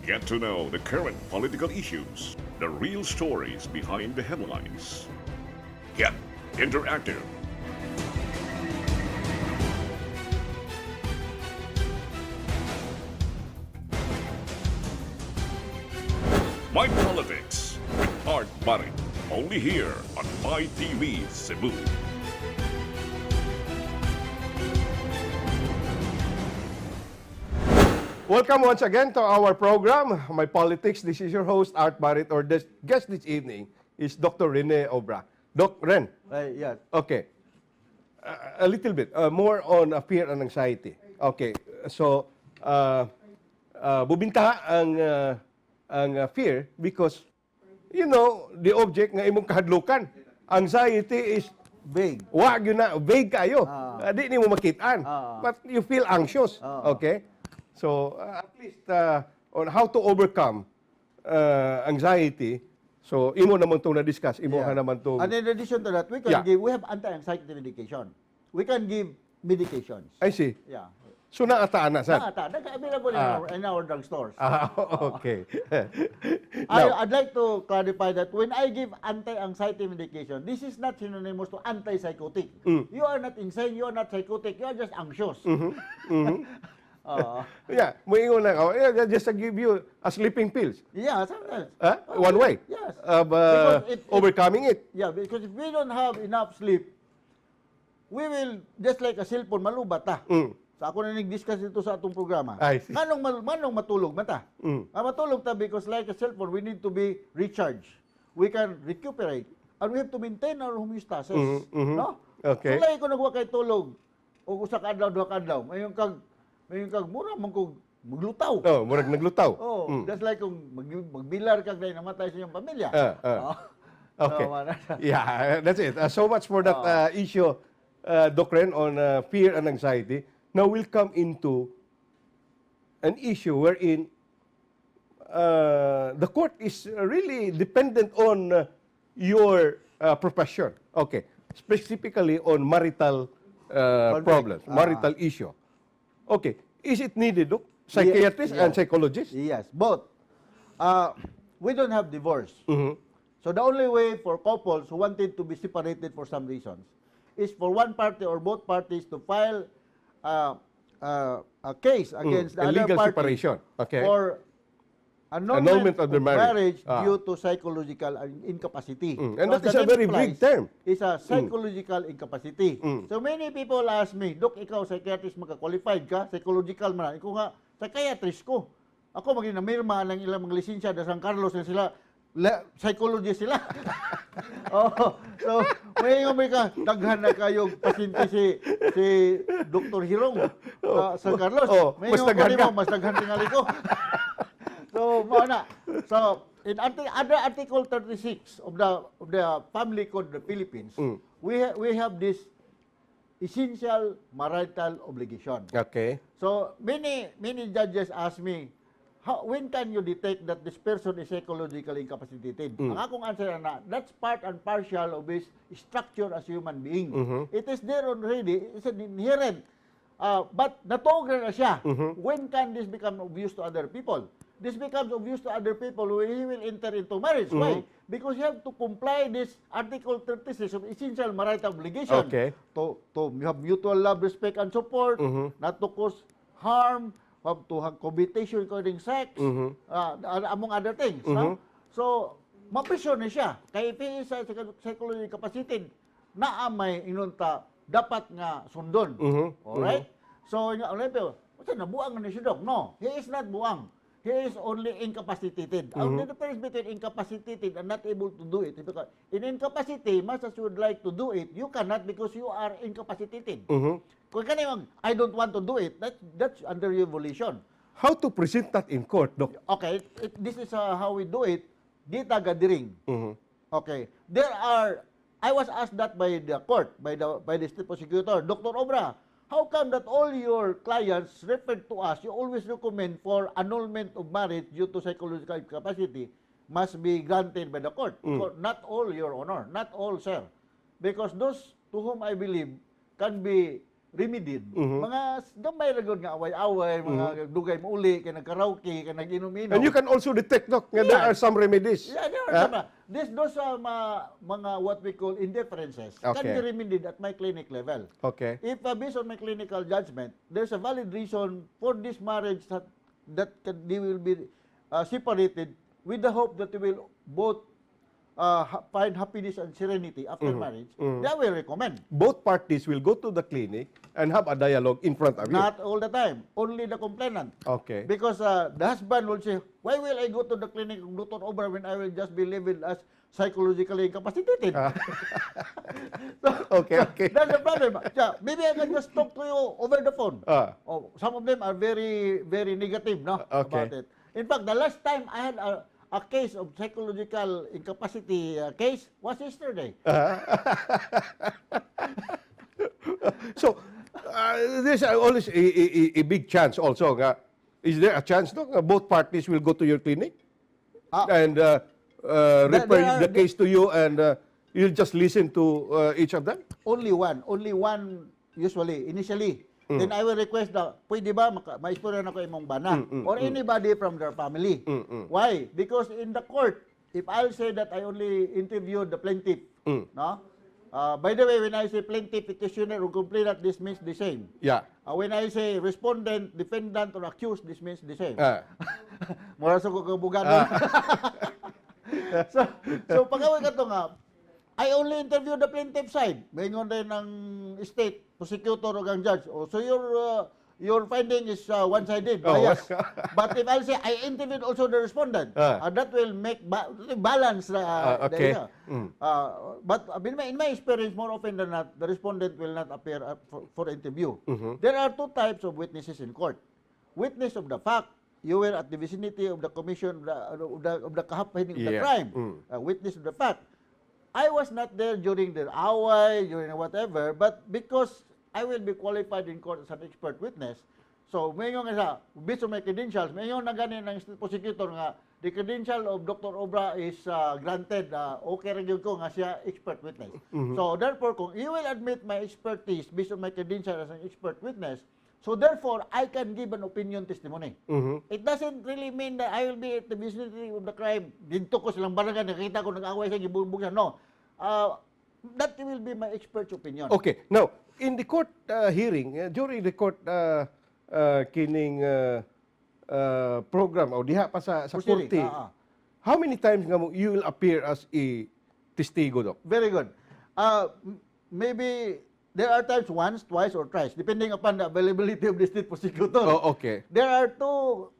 Get to know the current political issues, the real stories behind the headlines. Get interactive. My Politics with Art Barret. Only here on My TV Cebu. Welcome once again to our program, My Politics. This is your host, Art Barret. Our guest this evening is Dr. Rene Obra. Doc Ren, Yes. okay. A little bit, more on fear and anxiety. Okay, so, bubinta ang fear because, you know, the object nga imong kahadlukan. Anxiety is Big. wag yun na, vague kayo. Di mo makitaan. But you feel anxious. Okay? So, at least on how to overcome anxiety, so imo naman itong na-discuss, imo ka naman itong... And in addition to that, we have anti-anxiety medication. We can give medications. I see. Yeah. So, naataan na, sir? Available in our drugstores. Okay. I'd like to clarify that when I give anti-anxiety medication, this is not synonymous to antipsychotic. You are not insane, you are not psychotic, you are just anxious. Yeah, moingon lang ako. Yeah, just to give you a sleeping pills. Yeah, sometimes. One way Yes. of overcoming it. Yeah, because if we don't have enough sleep, we will, just like a cellphone, malubat ta. So ako na nag-discuss ito sa atong programa. I see. Manong matulog mata. Matulog ta because like a cellphone, we need to be recharged. We can recuperate. And we have to maintain our homeostasis. No? Okay. So like kung nagwa kay tulog, o usa ka adlaw, duha ka adlaw, mayon kag mura man kog maglutaw. Oh, murag naglutaw. Oh, just like kung magbilar kag dahil namatay sa iyong pamilya. Okay. So, Yeah, that's it. So much for that issue, Doc Ren, on fear and anxiety. Now we'll come into an issue wherein the court is really dependent on your profession. Okay. Specifically on marital problems, marital issue. Okay. Is it needed, Doc? Psychiatrist and psychologist? Yes, both. We don't have divorce. So the only way for couples who wanted to be separated for some reasons is for one party or both parties to file a case against the other legal party separation. Okay. for annulment of the of marriage. due to psychological incapacity. And that Because is a the very implies big term. Is a psychological incapacity. So many people ask me, Dok, ikaw psychiatrist, maka-qualified ka? Psychological man. Ikaw nga, psychiatrist ko. Ako maging namirma ng ilang mga lisensya sa San Carlos na sila, psychologist sila. So may ka, daghan na kayong pasyente si Dr. Hirong San Carlos. Mas daghan ka. Mas daghan tingali ko. So, mana. So, in under Article 36 of the Family Code of the Philippines, we have this essential marital obligation. Okay. So, many judges ask me, when can you detect that this person is psychologically incapacitated? Ang akong answer na, that's part and partial of his structure as a human being. It is there already, it's an inherent. But natuog na siya. When can this become obvious to other people? This becomes obvious to other people when he will enter into marriage. Why? Because you have to comply this Article 36 of essential marital obligation. Okay. To have mutual love, respect, and support, not to cause harm, have to have cohabitation including sex, among other things. No? So, mapresyon na siya. Kaya if he is psychologically capacitated, naamay inunta, dapat nga sundon. Alright? So, what's na, buang na siya, Dok? No, he is not buang. He is only incapacitated. The difference between incapacitated and not able to do it, because in incapacity, much as you would like to do it, you cannot because you are incapacitated. Kung kanina I don't want to do it, that's under your volition. How to present that in court, Doc? Okay, this is how we do it. Data gathering. Okay, I was asked that by the court, by the state prosecutor, Dr. Obra, how come that all your clients referred to us, you always recommend for annulment of marriage due to psychological incapacity must be granted by the court? Not all, Your Honor. Not all, sir. Because those to whom I believe can be remedied. Mga gamay ra gud nga away-away, mga dugay mo uli, kay nagkaraoke, kay nag-inom-inom. And you can also detect, no, nga there are some remedies. Yeah, there are some. Those mga what we call indifferences can Okay. be remedied at my clinic level. Okay. If based on my clinical judgment, there's a valid reason for this marriage they will be separated with the hope that they will both find happiness and serenity after marriage, I will recommend. Both parties will go to the clinic and have a dialogue in front of you. Not all the time, only the complainant. Okay. Because the husband will say, why will I go to the clinic of Dr. Obra when I will just be labeled as psychologically incapacitated? Okay. That's the problem. Yeah, maybe I can just talk to you over the phone. Some of them are very, very negative, no, Okay. about it. In fact, the last time I had a case of psychological incapacity case was yesterday. So, there's always a big chance also. Is there a chance, no, both parties will go to your clinic and refer the case to you, and you'll just listen to each of them? Only one usually, initially. Then I will request pwede ba maistorya na ko imong bana or anybody from their family. Why? Because in the court, if I'll say that I only interviewed the plaintiff, no? By the way, when I say plaintiff, petitioner, or complainant, this means the same. Yeah. When I say respondent, defendant, or accused, this means the same. Mura sa ko kabugado. So pag-away ka to nga, I only interview the plaintiff side. Mayroon din ng state, prosecutor o ang judge. So your finding is one-sided, biased. But if I'll say I interviewed also the respondent, that will make balance. Okay. But in my experience, more often than not, the respondent will not appear for interview. There are two types of witnesses in court. Witness of the fact. You were at the vicinity of the commission of the happening of the crime. Witness of the fact. I was not there during the away, during whatever, but because I will be qualified in court as an expert witness, so mayon nga based on my credentials, mayon na ganin ng state prosecutor nga the credential of Dr. Obra is granted, okay rin yun ko nga siya expert witness. So therefore, kung you will admit my expertise based on my credential as an expert witness, so therefore, I can give an opinion testimony. It doesn't really mean that I will be at the vicinity of the crime. Dito ko silang barangay, nakita ko nag-away siya, gibugbog siya. No. That will be my expert's opinion. Okay. Now, in the court hearing, during the court kining program o diha pa sa Proceeding, korte, how many times nga mo you will appear as a testigo, Doc? Very good. Maybe there are times once, twice, or thrice, depending upon the availability of the state prosecutor. Oh, okay. There are two,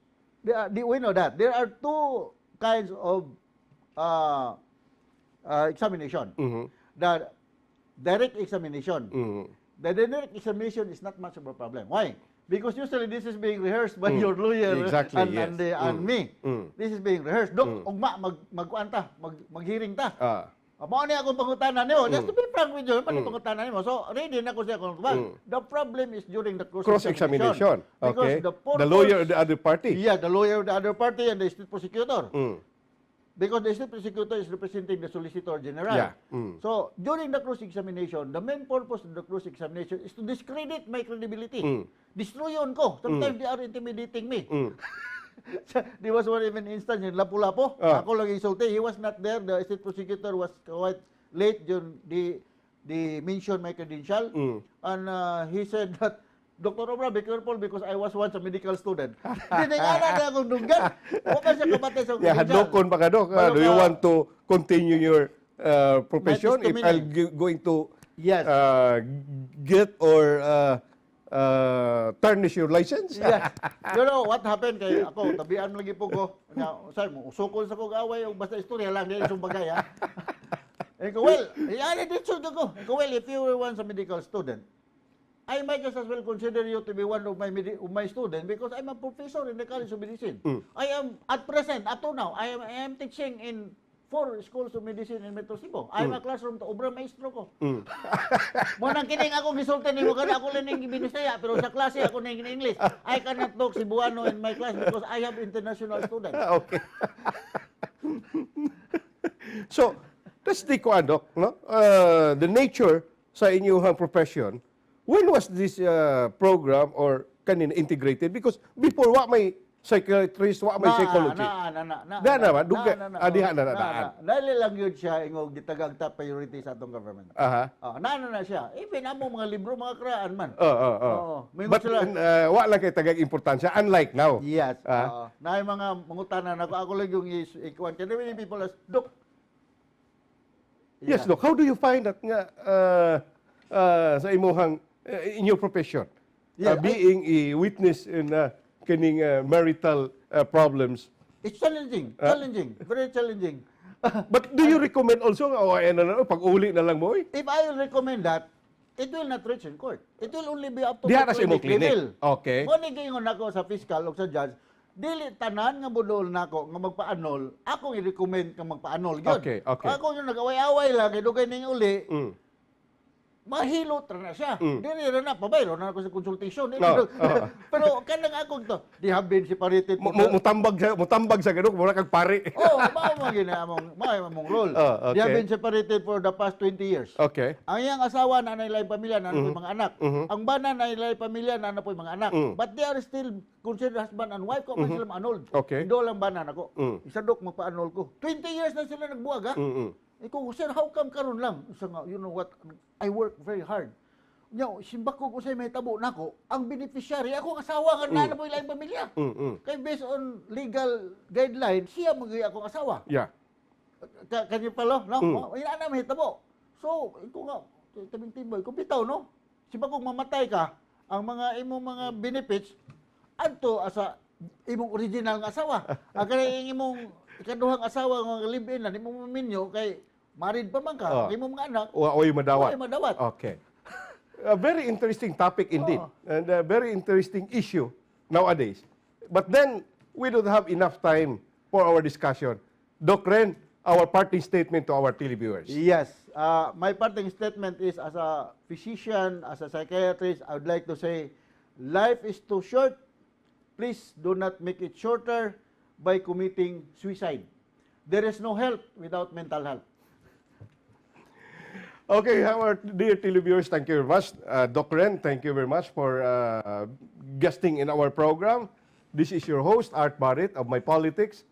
we know that. There are two kinds of examination. The direct examination. The direct examination is not much of a problem. Why? Because usually this is being rehearsed by your lawyer Exactly, and me. This is being rehearsed. Dok, ugma, mag-kuan ta, mag-hearing ta. Mao ni akong pangutanan nimo. Just to be frank with you, pangutanan nimo. So, ready na ko siya kung the problem is during the Cross-examination. Okay. Because the lawyer of the other party. Yeah, the lawyer of the other party and the state prosecutor. Because the state prosecutor is representing the Solicitor General. Yeah. So, during the cross-examination, the main purpose of the cross-examination is to discredit my credibility. Destroy yun ko. Sometimes they are intimidating me. There was one even instance in Lapu-Lapu. Ako lang insulti. He was not there. The state prosecutor was quite late during the mention my credential. And he said that, Dr. Obra, be careful because I was once a medical student. Dinigala na akong dunggan. Huwag siya kabatay sa credential. Hadlokon pa ka, Doc. Do you want to continue your profession? If I'm going to get or tarnish your license? Yeah. You know what happened kay ako, tabian lagi po ko. Say mo, usukol sa kog away o basta istorya lang dili sung bagay ha. Well, dito ko. Well, if you were once a medical student, I might just as well consider you to be one of my students because I'm a professor in the College of Medicine. I am at present, up to now, I am teaching in 4 schools of medicine in Metro Cebu. I'm a classroom to Obra maestro ko. Mo nang kining ako gisulti nimo kada ako lang ning Binisaya pero sa klase ako ning English. I cannot talk Cebuano in my class because I have international students. Okay. So, that's the Doc, no? The nature sa inyong profession when was this program or kanina integrated? Because before, wa may psychiatrist, wa may psychology. Da naman, duga, adiha na nadaan. Dahil lang yun siya, ingog gitagag top priority sa atong government. Aha. Na siya. Even among mga libro, mga kraan man. Oo. May But sila. wa lang kay tagag importansya, unlike now. Yes. Na yung mga mangutanan, ako lang yung ikuan. Kaya many people as, Dok. Yes, Doc. How do you find that nga sa imuhang, in your profession, being a witness in kining marital problems? It's challenging. Very challenging. But do you recommend also, pag-uli na lang mo eh? If I will recommend that, it will not reach in court. It will only be up to Diha the na sa imong clinic. level. Okay. Mo ni gingon ako sa fiscal o sa judge, dili tanan nga budol nako nga magpa-annul, ako i-recommend ka magpa-annul gyud. Okay. Ako yung nag-away-away lang kay dugay ning uli. Mahilot ra na siya. Dili ra na pabayro na ako sa consultation. Pero kanang akong to, di have been separated. Mutambag sa ganun, mura kag pari. Mao among role. Okay. They have been separated for the past 20 years. Okay. Ang iyang asawa na nailay pamilya na po mga anak. Ang bana na nailay pamilya na po mga anak. But they are still considered husband and wife ko man sila ma-annulled. Okay. Ido lang bana nako. Isa dok magpa-annul ko. 20 years na sila nagbuwag ha. Ikaw, sir, how come karon lang? Isa nga, you know what, I work very hard. Nya, simbak ko say may tabo nako, ang beneficiary ako ang asawa nga na po ilang pamilya. Kay based on legal guidelines, siya magiging akong asawa. Yeah. Kanyo pala, no? Ina na may tabo. So, ikaw nga, tabing timboy, kung bitaw, no? Simbak kung mamatay ka, ang mga imong mga benefits, adto asa imong original nga asawa. Ang kanang imong ikaduhang asawa nga live-in na imong maminyo kay married pa man ka, imong mga anak. Oy madawat. Oy madawat. Okay. A very interesting topic indeed, and a very interesting issue nowadays. But then, we don't have enough time for our discussion. Doc Ren, our parting statement to our televiewers. Yes. My parting statement is, as a physician, as a psychiatrist, I would like to say, life is too short. Please do not make it shorter by committing suicide. There is no health without mental health. Okay, our dear televiewers, thank you very much. Doc Ren, thank you very much for guesting in our program. This is your host, Art Barrett of My Politics.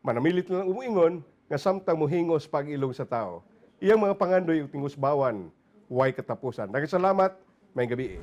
Manamilit lang umuingon nga samtang muhingos pag-ilong sa tao. Iyang mga pangandoy ug tingusbawan, huway katapusan. Nagkasalamat, may gabi.